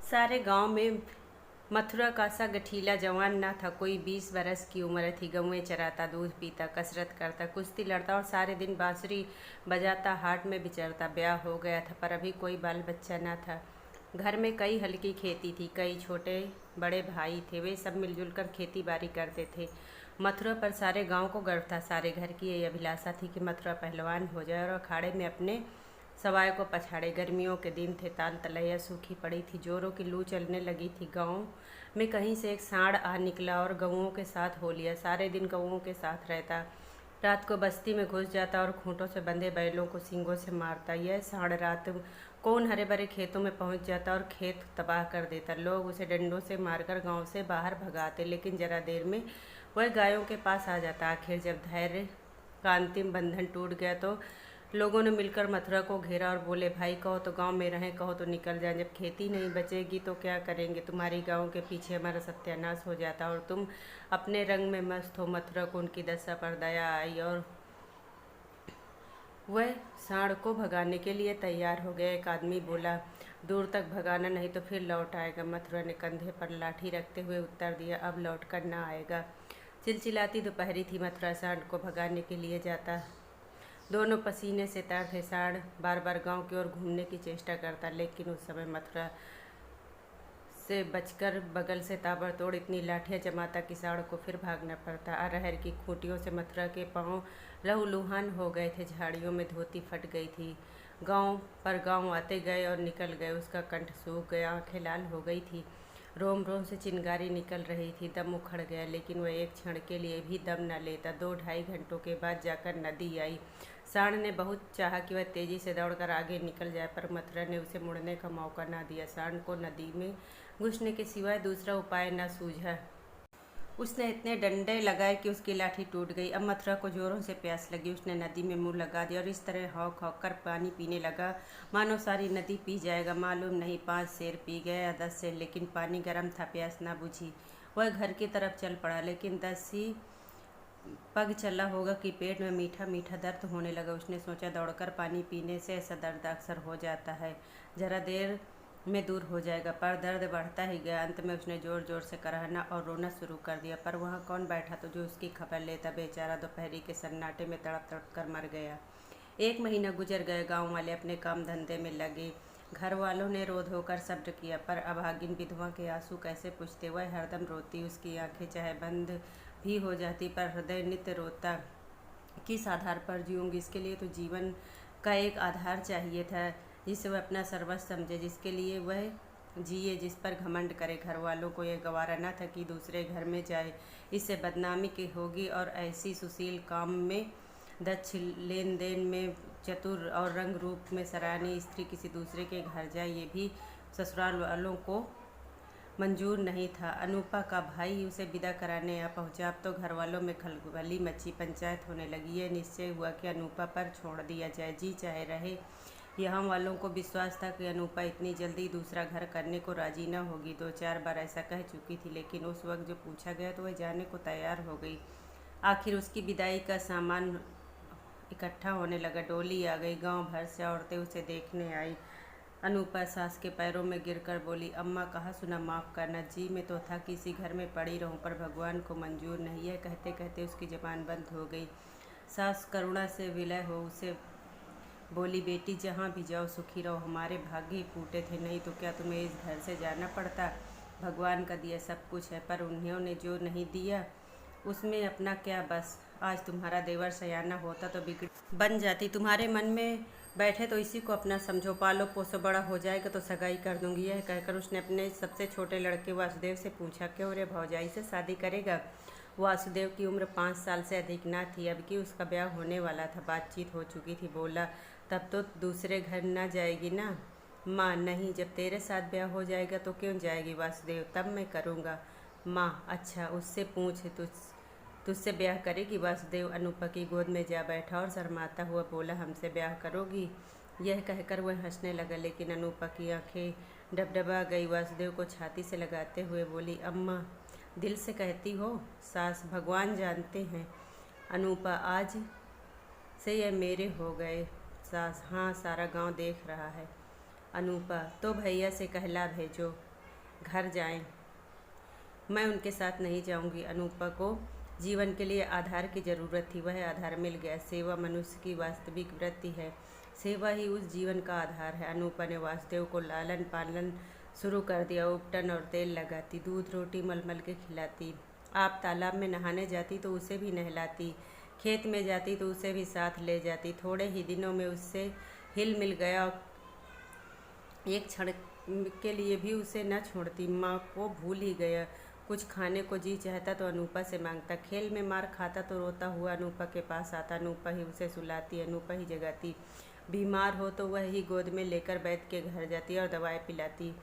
सारे गांव में मथुरा का सा गठीला जवान ना था। कोई 20 बरस की उम्र थी। गौएं चराता, दूध पीता, कसरत करता, कुश्ती लड़ता और सारे दिन बांसुरी बजाता, हाट में विचरता। ब्याह हो गया था पर अभी कोई बाल बच्चा ना था। घर में कई हल्की खेती थी, कई छोटे बड़े भाई थे। वे सब मिलजुल कर खेती बाड़ी करते थे। मथुरा पर सारे गांव को गर्व था। सारे घर की यही अभिलाषा थी कि मथुरा पहलवान हो जाए और अखाड़े में अपने सवाय को पछाड़े। गर्मियों के दिन थे। ताल तलैया सूखी पड़ी थी। जोरों की लू चलने लगी थी। गांव में कहीं से एक सांड आ निकला और गऊओं के साथ हो लिया। सारे दिन गऊओं के साथ रहता। रात को बस्ती में घुस जाता और खूंटों से बंधे बैलों को सींगों से मारता। यह सांड रात को उन हरे भरे खेतों में पहुंच जाता और खेत तबाह कर देता। लोग उसे डंडों से मारकर गांव से बाहर भगाते, लेकिन जरा देर में वह गायों के पास आ जाता। आखिर जब धैर्य का अंतिम बंधन टूट गया तो लोगों ने मिलकर मथुरा को घेरा और बोले, भाई कहो तो गांव में रहें, कहो तो निकल जाएं। जब खेती नहीं बचेगी तो क्या करेंगे? तुम्हारी गांव के पीछे हमारा सत्यानाश हो जाता और तुम अपने रंग में मस्त हो। मथुरा को उनकी दशा पर दया आई और वह सांड को भगाने के लिए तैयार हो गया। एक आदमी बोला, दूर तक भगाना, नहीं तो फिर लौट आएगा। मथुरा ने कंधे पर लाठी रखते हुए उत्तर दिया, अब लौट कर ना आएगा। चिलचिलाती दोपहरी थी। मथुरा सांड को भगाने के लिए जाता। दोनों पसीने से तर थे। सांड बार बार गांव की ओर घूमने की चेष्टा करता, लेकिन उस समय मथुरा से बचकर बगल से ताबड़तोड़ इतनी लाठियां जमाता कि सांड को फिर भागना पड़ता। अरहर की खूंटियों से मथुरा के पांव लहूलुहान हो गए थे। झाड़ियों में धोती फट गई थी। गांव पर गांव आते गए और निकल गए। उसका कंठ सूख गया, आंखें लाल हो गई थी, रोम रोम से चिंगारी निकल रही थी। दम उखड़ गया, लेकिन वह एक क्षण के लिए भी दम न लेता। 2-2.5 घंटों के बाद जाकर नदी आई। सांड ने बहुत चाहा कि वह तेजी से दौड़कर आगे निकल जाए, पर मथुरा ने उसे मुड़ने का मौका न दिया। सांड को नदी में घुसने के सिवाय दूसरा उपाय न सूझा। उसने इतने डंडे लगाए कि उसकी लाठी टूट गई। अब मथुरा को जोरों से प्यास लगी। उसने नदी में मुंह लगा दिया और इस तरह हौक हौक कर पानी पीने लगा मानो सारी नदी पी जाएगा। मालूम नहीं 5 सेर पी गया या 10 सेर, लेकिन पानी गर्म था, प्यास ना बुझी। वह घर की तरफ चल पड़ा, लेकिन 10 ही पग चला होगा कि पेट में मीठा मीठा दर्द होने लगा। उसने सोचा, दौड़कर पानी पीने से ऐसा दर्द अक्सर हो जाता है, जरा देर में दूर हो जाएगा। पर दर्द बढ़ता ही गया। अंत में उसने जोर जोर से कराहना और रोना शुरू कर दिया। पर वहाँ कौन बैठा तो जो उसकी खबर लेता? बेचारा दोपहरी के सन्नाटे में तड़प तड़प कर मर गया। 1 महीना गुजर गया। गांव वाले अपने काम धंधे में लगे। घर वालों ने रो धोकर सब्र किया, पर अभागिन विधवा के आंसू कैसे पुछते? वह हरदम रोती। उसकी आंखें चाहे बंद भी हो जाती, पर हृदय नित्य रोता। किस आधार पर जीऊँगी? इसके लिए तो जीवन का एक आधार चाहिए था, जिसे वह अपना सर्वस्व समझे, जिसके लिए वह जिए, जिस पर घमंड करे। घर वालों को यह गवारा न था कि दूसरे घर में जाए, इससे बदनामी की होगी। और ऐसी सुशील, काम में दक्ष, लेन देन में चतुर और रंग रूप में सराहनीय स्त्री किसी दूसरे के घर जाए, ये भी ससुराल वालों को मंजूर नहीं था। अनूपा का भाई उसे विदा कराने आ पहुंचा। अब तो घर वालों में खलबली मची, पंचायत होने लगी। यह निश्चय हुआ कि अनूपा पर छोड़ दिया जाए, जी चाहे रहे। यहाँ वालों को विश्वास था कि अनूपा इतनी जल्दी दूसरा घर करने को राजी न होगी। 2-4 बार ऐसा कह चुकी थी, लेकिन उस वक्त जो पूछा गया तो वह जाने को तैयार हो गई। आखिर उसकी विदाई का सामान इकट्ठा होने लगा। डोली आ गई। गांव भर से औरतें उसे देखने आई। अनूपा सास के पैरों में गिरकर बोली, अम्मा कहा सुना, माफ़ करना। जी में तो था कि इसी घर में पड़ी रहूं, पर भगवान को मंजूर नहीं। यह कहते कहते उसकी जबान बंद हो गई। सास करुणा से विलय हो उसे बोली, बेटी जहाँ भी जाओ सुखी रहो। हमारे भाग्य ही फूटे थे, नहीं तो क्या तुम्हें इस घर से जाना पड़ता? भगवान का दिया सब कुछ है, पर उन्होंने जो नहीं दिया उसमें अपना क्या बस। आज तुम्हारा देवर सयाना होता तो बिगड़ी बन जाती। तुम्हारे मन में बैठे तो इसी को अपना समझो, पालो पोसो, बड़ा हो जाएगा तो सगाई कर दूंगी। यह कहकर उसने अपने सबसे छोटे लड़के वासुदेव से पूछा, क्यों रे भौजाई से शादी करेगा? वासुदेव की उम्र 5 साल से अधिक न थी। अब कि उसका ब्याह होने वाला था, बातचीत हो चुकी थी। बोला, तब तो दूसरे घर न जाएगी ना? माँ, नहीं, जब तेरे साथ ब्याह हो जाएगा तो क्यों जाएगी वासुदेव, तब मैं करूँगा। माँ, अच्छा, उससे पूछ, तुझसे ब्याह करेगी? वासुदेव अनूपा की गोद में जा बैठा और शर्माता हुआ बोला, हमसे ब्याह करोगी? यह कहकर वह हंसने लगा, लेकिन अनूपा की आंखें डबडबा गई। वासुदेव को छाती से लगाते हुए बोली, अम्मा, दिल से कहती हो? सास, भगवान जानते हैं। अनूपा, आज से यह मेरे हो गए। सास, हाँ, सारा गांव देख रहा है। अनूपा, तो भैया से कहला भेजो। घर जाएं। मैं उनके साथ नहीं जाऊंगी। अनूपा को जीवन के लिए आधार की ज़रूरत थी, वह आधार मिल गया। सेवा मनुष्य की वास्तविक वृत्ति है, सेवा ही उस जीवन का आधार है। अनूपा ने वासुदेव को लालन पालन शुरू कर दिया। उपटन और तेल लगाती, दूध रोटी मलमल के खिलाती। आप तालाब में नहाने जाती तो उसे भी नहलाती, खेत में जाती तो उसे भी साथ ले जाती। थोड़े ही दिनों में उससे हिल मिल गया, एक क्षण के लिए भी उसे न छोड़ती। माँ को भूल ही गया। कुछ खाने को जी चाहता तो अनूपा से मांगता, खेल में मार खाता तो रोता हुआ अनूपा के पास आता। अनूपा ही उसे सुलाती, अनूपा ही जगाती। बीमार हो तो वह ही गोद में लेकर बैठ के घर जाती और दवाएं पिलाती।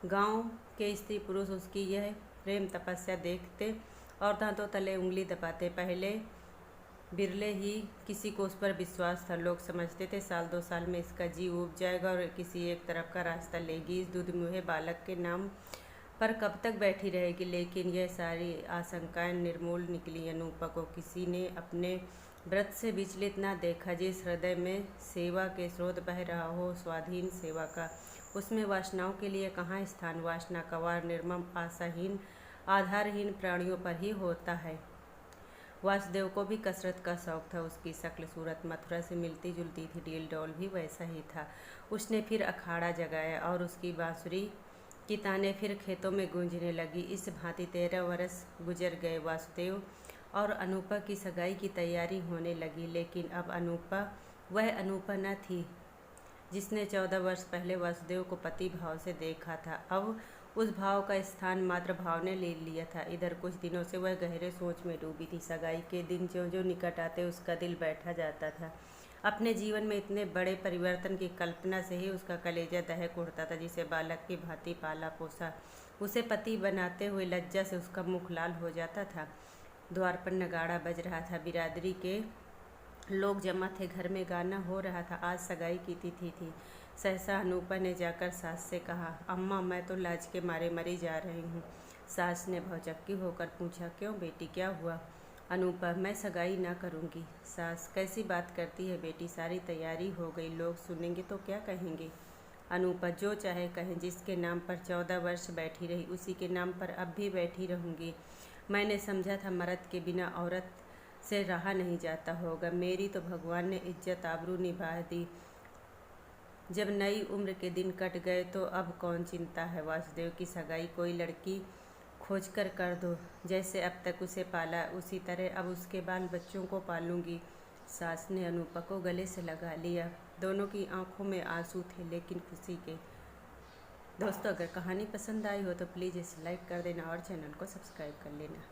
गांव के स्त्री पुरुष उसकी यह प्रेम तपस्या देखते और दांतों तले उंगली दबाते। पहले बिरले ही किसी को उस पर विश्वास था। लोग समझते थे 1-2 साल में इसका जी उब जाएगा और किसी एक तरफ का रास्ता लेगी। इस दूधमुहे बालक के नाम पर कब तक बैठी रहेगी। लेकिन यह सारी आशंकाएं निर्मूल निकली। अनूपा को किसी ने अपने व्रत से विचलित न देखा। जिस हृदय में सेवा के स्रोत बह रहा हो, स्वाधीन सेवा का, उसमें वासनाओं के लिए कहाँ स्थान। वासना का वार निर्मम, आशाहीन, आधारहीन प्राणियों पर ही होता है। वासुदेव को भी कसरत का शौक था। उसकी शक्ल सूरत मथुरा से मिलती जुलती थी, डील डौल भी वैसा ही था। उसने फिर अखाड़ा जगाया और उसकी बांसुरी की तानें फिर खेतों में गूंजने लगी। इस भांति 13 वर्ष गुजर गए। वासुदेव और अनूपा की सगाई की तैयारी होने लगी। लेकिन अब अनूपा वह अनूपा न थी जिसने 14 वर्ष पहले वासुदेव को पति भाव से देखा था। अब उस भाव का स्थान मात्र भाव ने ले लिया था। इधर कुछ दिनों से वह गहरे सोच में डूबी थी। सगाई के दिन ज्यों ज्यों निकट आते उसका दिल बैठा जाता था। अपने जीवन में इतने बड़े परिवर्तन की कल्पना से ही उसका कलेजा दहक उठता था। जिसे बालक की भांति पाला पोसा, उसे पति बनाते हुए लज्जा से उसका मुख लाल हो जाता था। द्वार पर नगाड़ा बज रहा था, बिरादरी के लोग जमा थे, घर में गाना हो रहा था। आज सगाई की तिथि थी। सहसा अनूपा ने जाकर सास से कहा, अम्मा मैं तो लाज के मारे मरी जा रही हूँ। सास ने भौचक्की होकर पूछा, क्यों बेटी, क्या हुआ? अनूपा, मैं सगाई ना करूँगी। सास, कैसी बात करती है बेटी, सारी तैयारी हो गई, लोग सुनेंगे तो क्या कहेंगे? अनूपा, जो चाहे कहें, जिसके नाम पर 14 वर्ष बैठी रही उसी के नाम पर अब भी बैठी रहूँगी। मैंने समझा था मर्द के बिना औरत से रहा नहीं जाता होगा। मेरी तो भगवान ने इज्जत आबरू निभा दी। जब नई उम्र के दिन कट गए तो अब कौन चिंता है। वासुदेव की सगाई कोई लड़की खोज कर दो। जैसे अब तक उसे पाला उसी तरह अब उसके बाल बच्चों को पालूंगी। सास ने अनूपा को गले से लगा लिया। दोनों की आंखों में आंसू थे, लेकिन खुशी के। दोस्तों, अगर कहानी पसंद आई हो तो प्लीज़ इसे लाइक कर देना और चैनल को सब्सक्राइब कर लेना।